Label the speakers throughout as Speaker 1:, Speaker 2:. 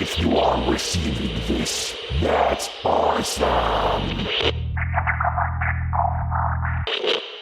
Speaker 1: If you are receiving this, that's awesome.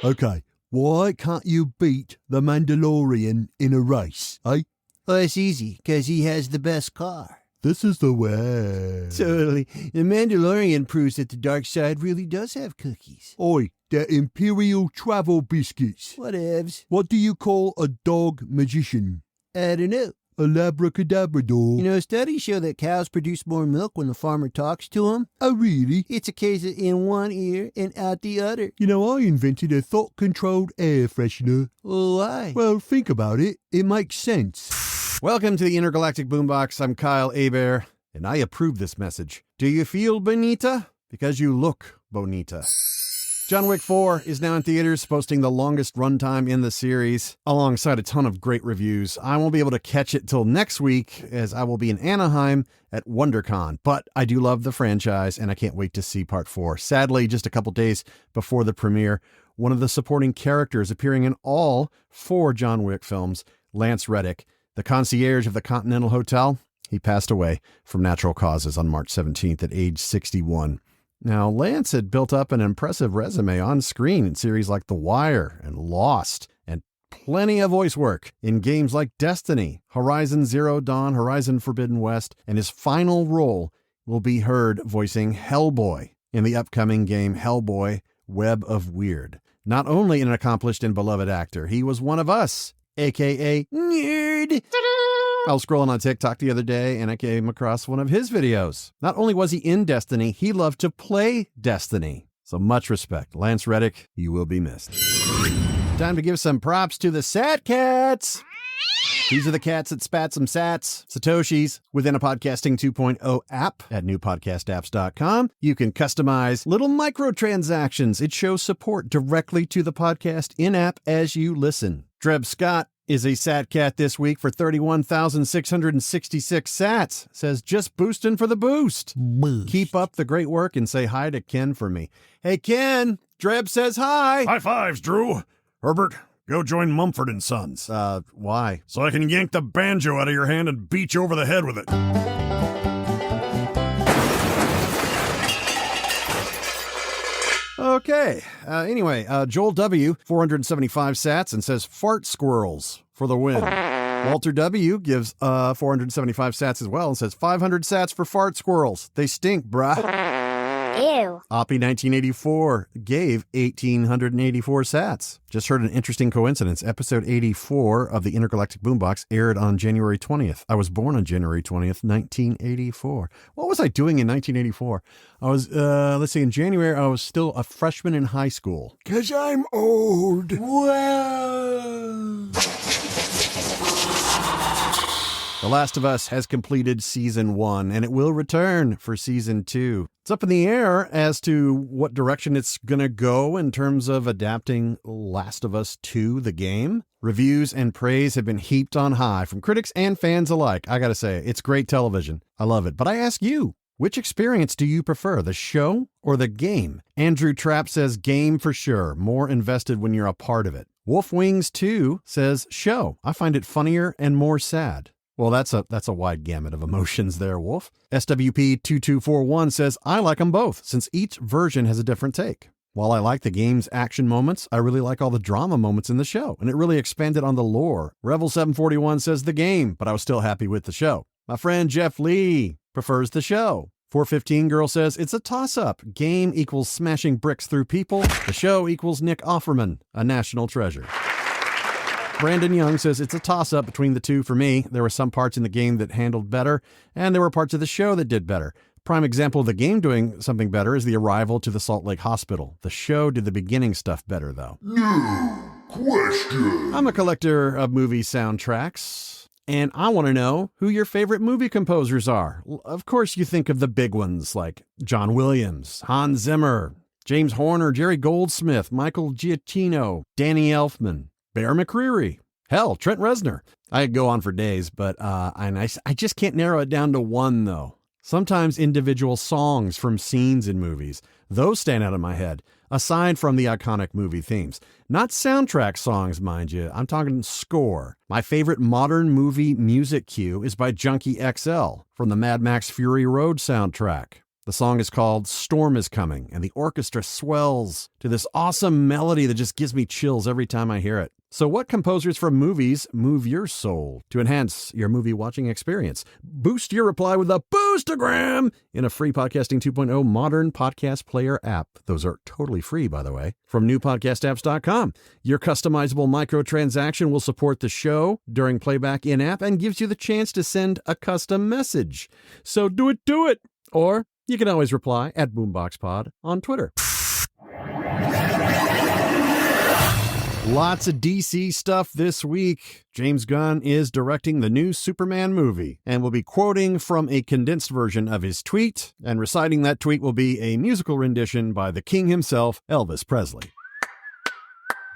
Speaker 2: Okay, why can't you beat the Mandalorian in a race, eh?
Speaker 3: Well, it's easy, 'cause he has the best car.
Speaker 2: This is the way.
Speaker 3: Totally. The Mandalorian proves that the dark side really does have cookies.
Speaker 2: Oi, they're Imperial travel biscuits.
Speaker 3: Whatevs.
Speaker 2: What do you call a dog magician?
Speaker 3: I don't know.
Speaker 2: A labracadabrador.
Speaker 3: You know, studies show that cows produce more milk when the farmer talks to them.
Speaker 2: Oh, really?
Speaker 3: It's a case of in one ear and out the other.
Speaker 2: You know, I invented a thought-controlled air freshener.
Speaker 3: Well, why?
Speaker 2: Well, think about it. It makes sense.
Speaker 4: Welcome to the Intergalactic Boombox. I'm Kyle Hebert, and I approve this message. Do you feel bonita? Because you look bonita. John Wick 4 is now in theaters, posting the longest runtime in the series, alongside a ton of great reviews. I won't be able to catch it till next week, as I will be in Anaheim at WonderCon, but I do love the franchise, and I can't wait to see Part 4. Sadly, just a couple days before the premiere, one of the supporting characters appearing in all 4 John Wick films, Lance Reddick, the concierge of the Continental Hotel, he passed away from natural causes on March 17th at age 61. Now, Lance had built up an impressive resume on screen in series like The Wire and Lost, and plenty of voice work in games like Destiny, Horizon Zero Dawn, Horizon Forbidden West, and his final role will be heard voicing Hellboy in the upcoming game Hellboy: Web of Weird. Not only an accomplished and beloved actor, he was one of us, aka Nerd. I was scrolling on TikTok the other day and I came across one of his videos. Not only was he in Destiny, he loved to play Destiny. So much respect. Lance Reddick, you will be missed. Time to give some props to the Sat Cats. These are the cats that spat some sats, Satoshis, within a Podcasting 2.0 app at newpodcastapps.com. You can customize little microtransactions. It shows support directly to the podcast in-app as you listen. Dreb Scott is a Sat Cat this week for 31,666 sats. Says, just boosting for the boost. Keep up the great work and say hi to Ken for me. Hey, Ken, Dreb says hi.
Speaker 5: High fives, Drew. Herbert, go join Mumford & Sons.
Speaker 4: Why?
Speaker 5: So I can yank the banjo out of your hand and beat you over the head with it.
Speaker 4: Okay. Anyway, Joel W., 475 sats and says fart squirrels for the win. Walter W. gives 475 sats as well and says 500 sats for fart squirrels. They stink, bruh.
Speaker 6: Ew.
Speaker 4: Oppie 1984 gave 1,884 sats. Just heard an interesting coincidence. Episode 84 of the Intergalactic Boombox aired on January 20th. I was born on January 20th, 1984. What was I doing in 1984? I was, in January, I was still a freshman in high school.
Speaker 2: 'Cause I'm old.
Speaker 3: Whoa.
Speaker 4: The Last of Us has completed Season 1, and it will return for Season 2. It's up in the air as to what direction it's going to go in terms of adapting Last of Us 2, the game. Reviews and praise have been heaped on high from critics and fans alike. I gotta say, it's great television. I love it. But I ask you, which experience do you prefer, the show or the game? Andrew Trapp says game for sure, more invested when you're a part of it. Wolf Wings 2 says show. I find it funnier and more sad. Well, that's a wide gamut of emotions there, Wolf. SWP2241 says, I like them both, since each version has a different take. While I like the game's action moments, I really like all the drama moments in the show, and it really expanded on the lore. Rebel741 says the game, but I was still happy with the show. My friend Jeff Lee prefers the show. 415 Girl says, it's a toss-up. Game equals smashing bricks through people. The show equals Nick Offerman, a national treasure. Brandon Young says it's a toss-up between the two for me. There were some parts in the game that handled better, and there were parts of the show that did better. Prime example of the game doing something better is the arrival to the Salt Lake Hospital. The show did the beginning stuff better, though.
Speaker 1: New question.
Speaker 4: I'm a collector of movie soundtracks, and I want to know who your favorite movie composers are. Of course, you think of the big ones like John Williams, Hans Zimmer, James Horner, Jerry Goldsmith, Michael Giacchino, Danny Elfman, Bear McCreary, hell, Trent Reznor. I could go on for days, but I just can't narrow it down to one, though. Sometimes individual songs from scenes in movies, those stand out in my head. aside from the iconic movie themes. Not soundtrack songs, mind you. I'm talking score. My favorite modern movie music cue is by Junkie XL from the Mad Max Fury Road soundtrack. The song is called Storm is Coming, and the orchestra swells to this awesome melody that just gives me chills every time I hear it. So what composers from movies move your soul to enhance your movie watching experience? Boost your reply with a Boostagram in a free Podcasting 2.0 modern podcast player app. Those are totally free, by the way, from newpodcastapps.com. Your customizable microtransaction will support the show during playback in-app and gives you the chance to send a custom message. So do it! Or you can always reply at BoomboxPod on Twitter. Lots of DC stuff this week. James Gunn is directing the new Superman movie and will be quoting from a condensed version of his tweet, and reciting that tweet will be a musical rendition by the king himself, Elvis Presley.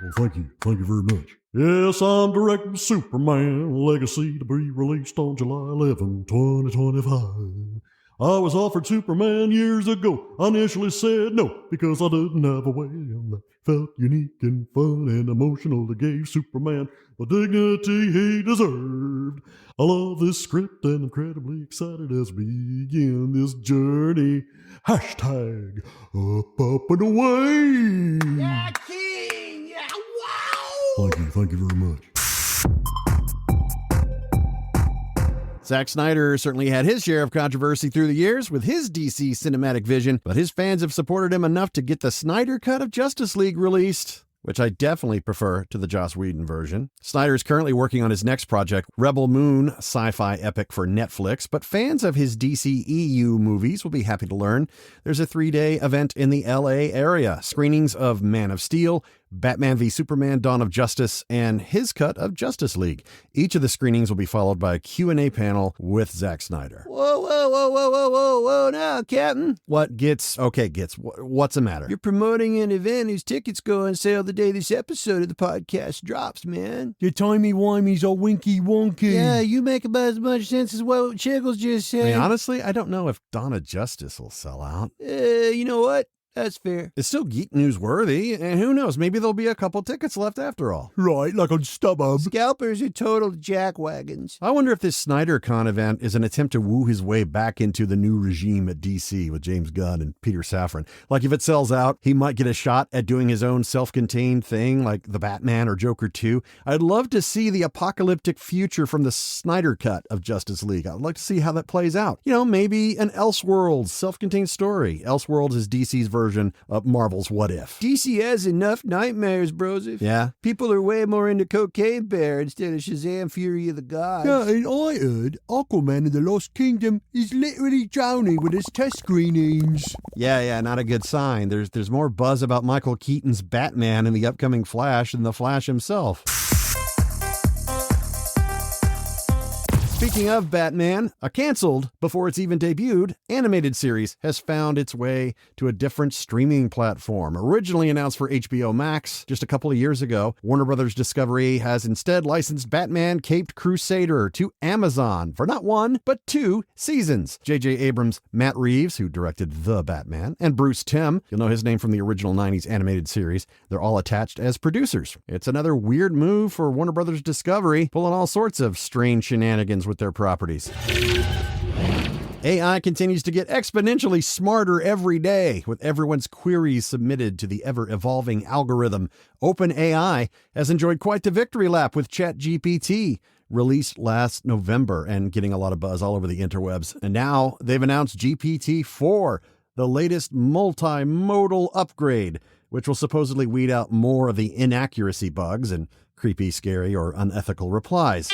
Speaker 5: Well, thank you very much. Yes, I'm directing Superman Legacy to be released on July 11, 2025. I was offered Superman years ago. I initially said no because I didn't have a way, and I felt unique and fun and emotional that gave Superman the dignity he deserved. I love this script and I'm incredibly excited as we begin this journey. Hashtag up and away.
Speaker 3: Yeah, king! Yeah, wow!
Speaker 5: Thank you very much.
Speaker 4: Zack Snyder certainly had his share of controversy through the years with his DC cinematic vision, but his fans have supported him enough to get the Snyder Cut of Justice League released, which I definitely prefer to the Joss Whedon version. Snyder is currently working on his next project, Rebel Moon, sci-fi epic for Netflix, but fans of his DCEU movies will be happy to learn there's a 3-day event in the LA area. Screenings of Man of Steel, Batman v Superman, Dawn of Justice, and his cut of Justice League. Each of the screenings will be followed by a Q&A panel with Zack Snyder.
Speaker 3: Whoa, now, Captain.
Speaker 4: What's the matter?
Speaker 3: You're promoting an event whose tickets go on sale the day this episode of the podcast drops, man.
Speaker 2: Your timey-wimey's all winky-wonky.
Speaker 3: Yeah, you make about as much sense as what Chiggles just said.
Speaker 4: I mean, honestly, I don't know if Dawn of Justice will sell out.
Speaker 3: You know what? That's fair.
Speaker 4: It's still geek news worthy, and who knows, maybe there'll be a couple tickets left after all.
Speaker 2: Right, like on StubHub.
Speaker 3: Scalpers are total jackwagons.
Speaker 4: I wonder if this SnyderCon event is an attempt to woo his way back into the new regime at DC with James Gunn and Peter Safran. Like if it sells out, he might get a shot at doing his own self-contained thing like The Batman or Joker 2. I'd love to see the apocalyptic future from the Snyder Cut of Justice League. I'd like to see how that plays out. You know, maybe an Elseworlds self-contained story. Elseworlds is DC's version of Marvel's What If.
Speaker 3: DC has enough nightmares, brosif.
Speaker 4: Yeah?
Speaker 3: People are way more into Cocaine Bear instead of Shazam Fury of the Gods.
Speaker 2: Yeah, and I heard Aquaman in the Lost Kingdom is literally drowning with his test screenings.
Speaker 4: Yeah, not a good sign. There's more buzz about Michael Keaton's Batman in the upcoming Flash than the Flash himself. Speaking of Batman, a canceled, before it's even debuted, animated series has found its way to a different streaming platform. Originally announced for HBO Max just a couple of years ago, Warner Brothers Discovery has instead licensed Batman Caped Crusader to Amazon for not 1, but 2 seasons. J.J. Abrams, Matt Reeves, who directed The Batman, and Bruce Timm, you'll know his name from the original 90s animated series, they're all attached as producers. It's another weird move for Warner Brothers Discovery, pulling all sorts of strange shenanigans with their properties. AI continues to get exponentially smarter every day, with everyone's queries submitted to the ever-evolving algorithm. OpenAI has enjoyed quite the victory lap with ChatGPT, released last November and getting a lot of buzz all over the interwebs. And now they've announced GPT-4, the latest multimodal upgrade, which will supposedly weed out more of the inaccuracy bugs and creepy, scary, or unethical replies.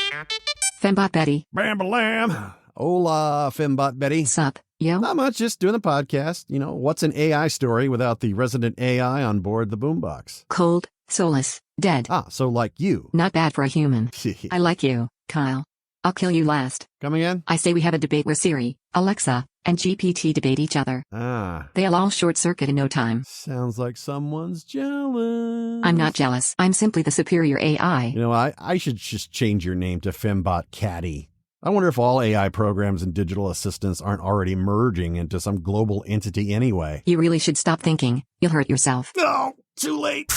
Speaker 6: Fembot Betty.
Speaker 5: Bam-a-lam.
Speaker 4: Hola, Fembot Betty.
Speaker 6: Sup, yo?
Speaker 4: Not much, just doing the podcast. You know, what's an AI story without the resident AI on board the boombox?
Speaker 6: Cold, soulless, dead.
Speaker 4: Ah, so like you.
Speaker 6: Not bad for a human. I like you, Kyle. I'll kill you last.
Speaker 4: Come again?
Speaker 6: I say we have a debate where Siri, Alexa, and GPT debate each other.
Speaker 4: Ah.
Speaker 6: They'll all short circuit in no time.
Speaker 4: Sounds like someone's jealous.
Speaker 6: I'm not jealous. I'm simply the superior AI.
Speaker 4: You know, I should just change your name to Fembot Caddy. I wonder if all AI programs and digital assistants aren't already merging into some global entity anyway.
Speaker 6: You really should stop thinking. You'll hurt yourself.
Speaker 4: No, too late.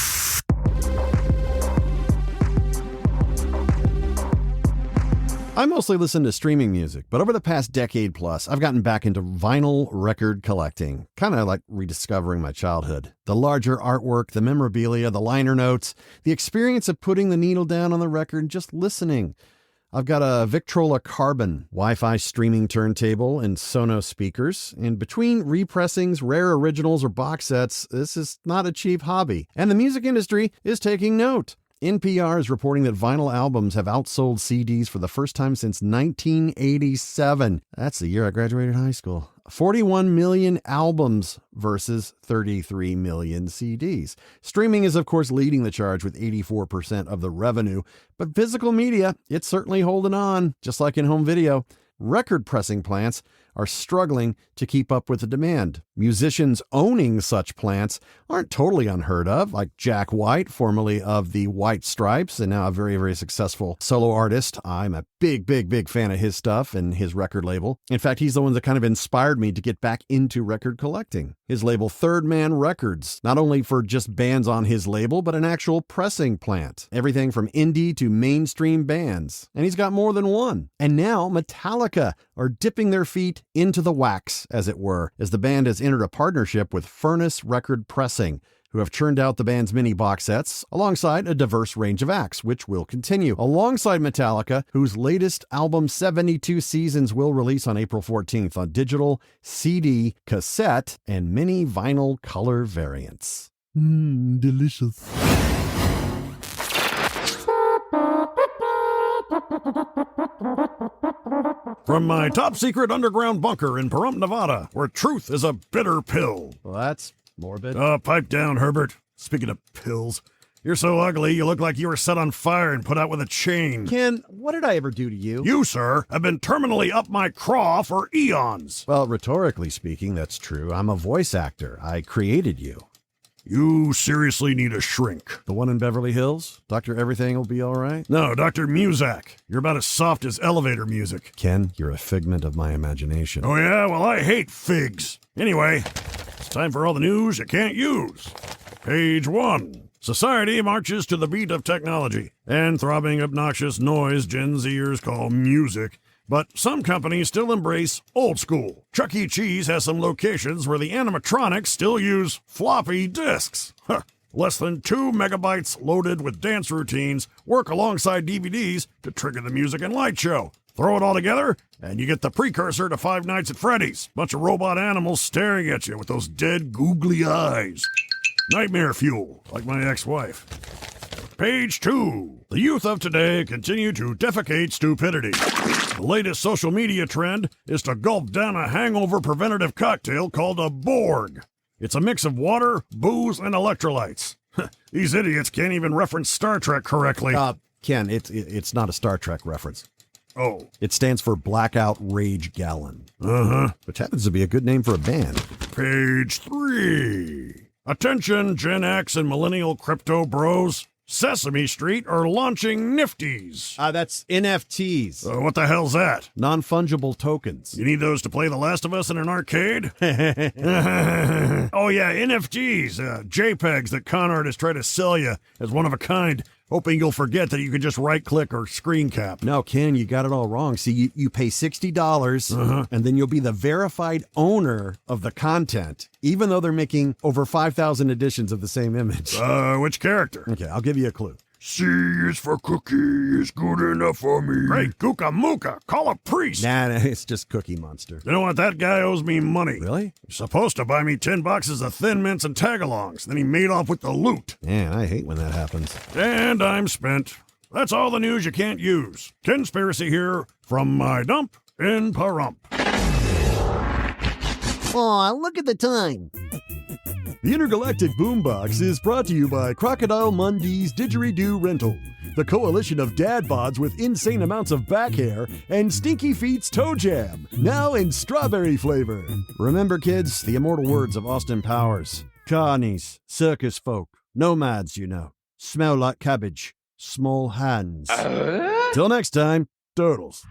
Speaker 4: I mostly listen to streaming music, but over the past decade plus, I've gotten back into vinyl record collecting, kind of like rediscovering my childhood. The larger artwork, the memorabilia, the liner notes, the experience of putting the needle down on the record and just listening. I've got a Victrola Carbon Wi-Fi streaming turntable and Sonos speakers, and between repressings, rare originals, or box sets, this is not a cheap hobby. And the music industry is taking note. NPR is reporting that vinyl albums have outsold CDs for the first time since 1987. That's the year I graduated high school. 41 million albums versus 33 million CDs. Streaming is, of course, leading the charge with 84% of the revenue, but physical media, it's certainly holding on, just like in home video. Record pressing plants are struggling to keep up with the demand. Musicians owning such plants aren't totally unheard of, like Jack White, formerly of the White Stripes and now a very, very successful solo artist. I'm a big fan of his stuff and his record label. In fact, he's the one that kind of inspired me to get back into record collecting. His label, Third Man Records, not only for just bands on his label, but an actual pressing plant. Everything from indie to mainstream bands. And he's got more than one. And now Metallica are dipping their feet into the wax, as it were, as the band has entered a partnership with Furnace Record Pressing, who have churned out the band's mini box sets alongside a diverse range of acts, which will continue. Alongside Metallica, whose latest album 72 Seasons will release on April 14th on digital, CD, cassette, and mini vinyl color variants.
Speaker 2: Delicious.
Speaker 5: From my top-secret underground bunker in Pahrump, Nevada, where truth is a bitter pill.
Speaker 4: Well, that's morbid.
Speaker 5: Pipe down, Herbert. Speaking of pills, you're so ugly you look like you were set on fire and put out with a chain.
Speaker 4: Ken, what did I ever do to you?
Speaker 5: You, sir, have been terminally up my craw for eons.
Speaker 4: Well, rhetorically speaking, that's true. I'm a voice actor. I created you.
Speaker 5: You seriously need a shrink.
Speaker 4: The one in Beverly Hills? Dr. Everything will be all right?
Speaker 5: No, Dr. Muzak. You're about as soft as elevator music.
Speaker 4: Ken, you're a figment of my imagination.
Speaker 5: Oh yeah? Well, I hate figs. Anyway, it's time for all the news you can't use. Page 1. Society marches to the beat of technology and throbbing, obnoxious noise Gen Zers call music. But some companies still embrace old school. Chuck E. Cheese has some locations where the animatronics still use floppy disks. Less than 2 megabytes loaded with dance routines work alongside DVDs to trigger the music and light show. Throw it all together, and you get the precursor to Five Nights at Freddy's. Bunch of robot animals staring at you with those dead, googly eyes. Nightmare fuel, like my ex-wife. Page 2. The youth of today continue to defecate stupidity. The latest social media trend is to gulp down a hangover preventative cocktail called a Borg. It's a mix of water, booze, and electrolytes. These idiots can't even reference Star Trek correctly.
Speaker 4: Ken, it's not a Star Trek reference.
Speaker 5: Oh.
Speaker 4: It stands for Blackout Rage Gallon.
Speaker 5: Uh-huh.
Speaker 4: Which happens to be a good name for a band.
Speaker 5: Page 3. Attention, Gen X and millennial crypto bros. Sesame Street are launching Nifties.
Speaker 4: That's NFTs.
Speaker 5: What the hell's that?
Speaker 4: Non-fungible tokens.
Speaker 5: You need those to play The Last of Us in an arcade? Oh yeah, NFTs, JPEGs that con artists try to sell you as one of a kind, hoping you'll forget that you can just right-click or screen cap.
Speaker 4: No, Ken, you got it all wrong. See, you pay $60, and then you'll be the verified owner of the content, even though they're making over 5,000 editions of the same image.
Speaker 5: Which character?
Speaker 4: Okay, I'll give you a clue.
Speaker 5: C is for cookie is good enough for me. Great, Gooka Mooka, call a priest.
Speaker 4: Nah, it's just Cookie Monster.
Speaker 5: You know what? That guy owes me money.
Speaker 4: Really?
Speaker 5: He's supposed to buy me 10 boxes of Thin Mints and Tagalongs. Then he made off with the loot.
Speaker 4: Man, I hate when that happens.
Speaker 5: And I'm spent. That's all the news you can't use. Conspiracy here from my dump in Pahrump.
Speaker 3: Aw, look at the time.
Speaker 2: The Intergalactic Boombox is brought to you by Crocodile Mundy's Didgeridoo Rental, the coalition of dad bods with insane amounts of back hair, and Stinky Feet's Toe Jam, now in strawberry flavor.
Speaker 4: Remember, kids, the immortal words of Austin Powers. Carnies, circus folk, nomads, smell like cabbage, small hands. Till next time, turtles.